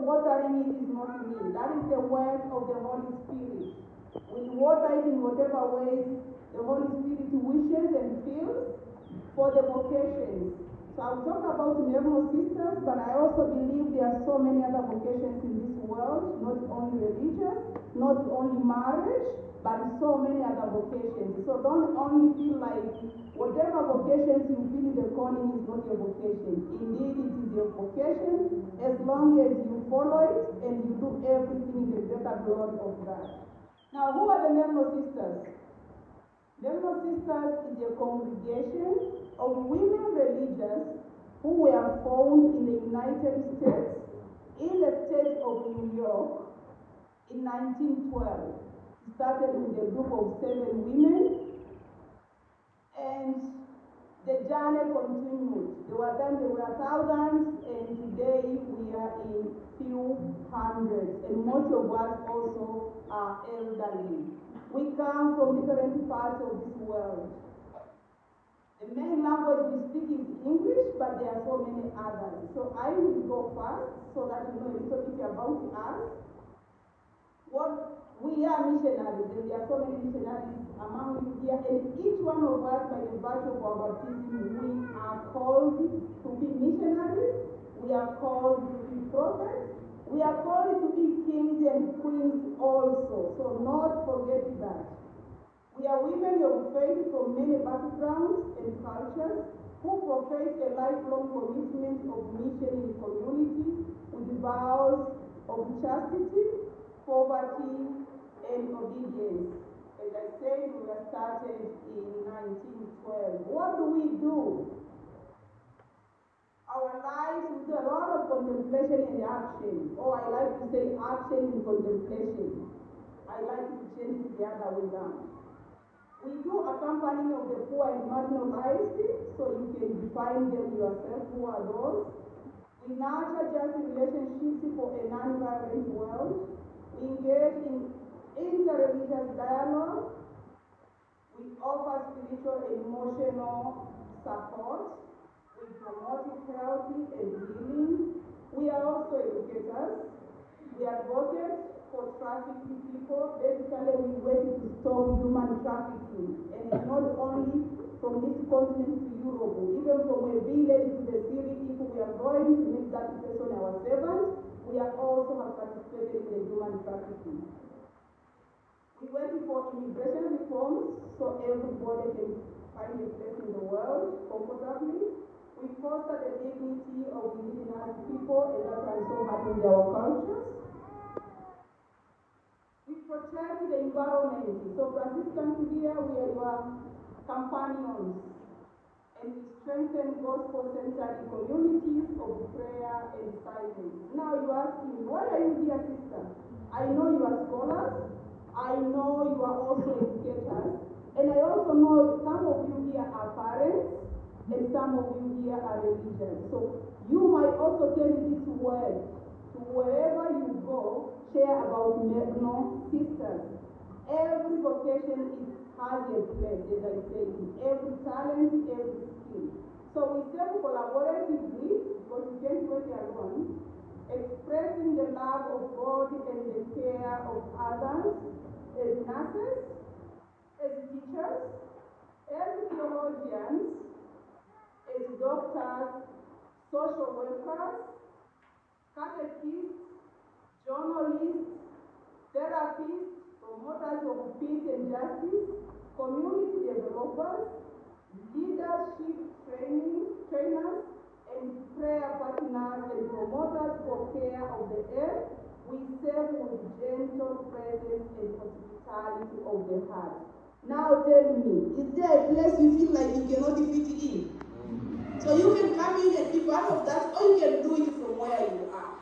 watering it is not me. That is the work of the Holy Spirit. We water it in whatever ways the Holy Spirit wishes and feels for the vocations. So I'll talk about Miracle Sisters, but I also believe there are so many other vocations in this world, not only religious, not only marriage, but so many other vocations. So don't only feel like whatever vocations you feel the calling is not your vocation. Indeed, it is your vocation as long as you follow it and you do everything in the greater glory of God. Now, who are the Miracle Sisters? Miracle Sisters is a congregation of women religious who were found in the United States, in the state of New York, in 1912. It started with a group of 7 women, and the journey continued. There were times there were thousands, and today we are in few hundreds, and most of us also are elderly. We come from different parts of this world. The main language we speak is English, but there are so many others. So I will go first so that you know a little bit about us. We are missionaries, and there are so many missionaries among you here, and each one of us, by the virtue of our baptism, we are called to be missionaries, we are called to be prophets, we are called to be kings and queens also, so not forget that. We are women of faith from many backgrounds and cultures who profess a lifelong commitment of mission in community with vows of chastity, poverty, and obedience. As I said, we were started in 1912. What do? Our lives, we do a lot of contemplation and action. Or I like to say action and contemplation. I like to change it the other way around. We do accompanying of the poor and marginalized, so you can define them yourself, who are those. We nurture just relationships for a non-violent world. We engage in inter-religious dialogue. We offer spiritual and emotional support. We promote health and healing. We are also educators. We advocate for trafficking people. Basically, we work to stop human trafficking. And it's not only from this continent to Europe, even from a village to the city, if we are going to make that person our servant, we are also have participated in the human trafficking. We work for immigration reforms so everybody can find a place in the world comfortably. We foster the dignity of indigenous people, and that's why I'm so happy with our cultures. We protect the environment. So Franciscans here, we are your companions. And we strengthen gospel-centered communities of prayer and silence. Now you ask me, why are you here, sister? I know you are scholars. I know you are also educators. And I also know some of you here are parents, and some of you here are religious. So you might also carry this word to wherever you go, share about Miracle Sisters. Every vocation has a place, as I say, in every talent, every skill. So we serve collaboratively, because we can't work alone, expressing the love of God and the care of others as nurses, as teachers, as theologians, as doctors, social workers, catechists, journalists, therapists, promoters of peace and justice, community developers, leadership trainers, and prayer partners and promoters for care of the earth. We serve with gentle presence and hospitality of the heart. Now tell me, is there a place you feel like you cannot fit in? So you can come in and be part of that, or you can do it from where you are.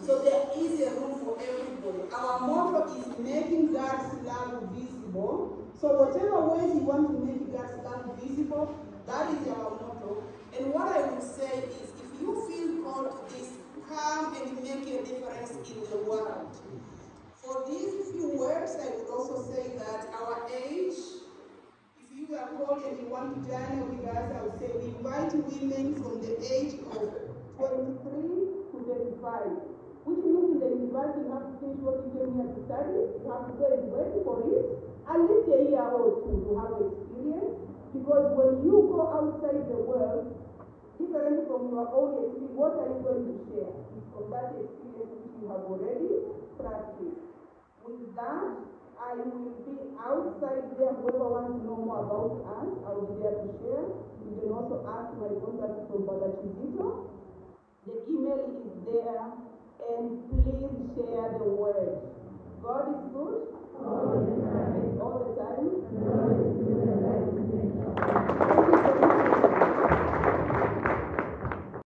So there is a room for everybody. Our motto is making God's love visible. So whatever ways you want to make God's love visible, that is our motto. And what I would say is, if you feel called to this, come and make a difference in the world. For these few words, I would also say that our age, if you are called and you want to join with us, I would say we invite women from the age of 23 to 35, which means in to finish what you came here to study. You have to go and wait for it. At least a year or two to have experience. Because when you go outside the world, different from your own experience, what are you going to share? It's from that experience which you have already practiced. With that, I will be outside there. Whoever wants to know more about us, I will be there to share. You can also ask my contact from Father Chizito. The email is there, and please share the word. God is good all the time. All the time.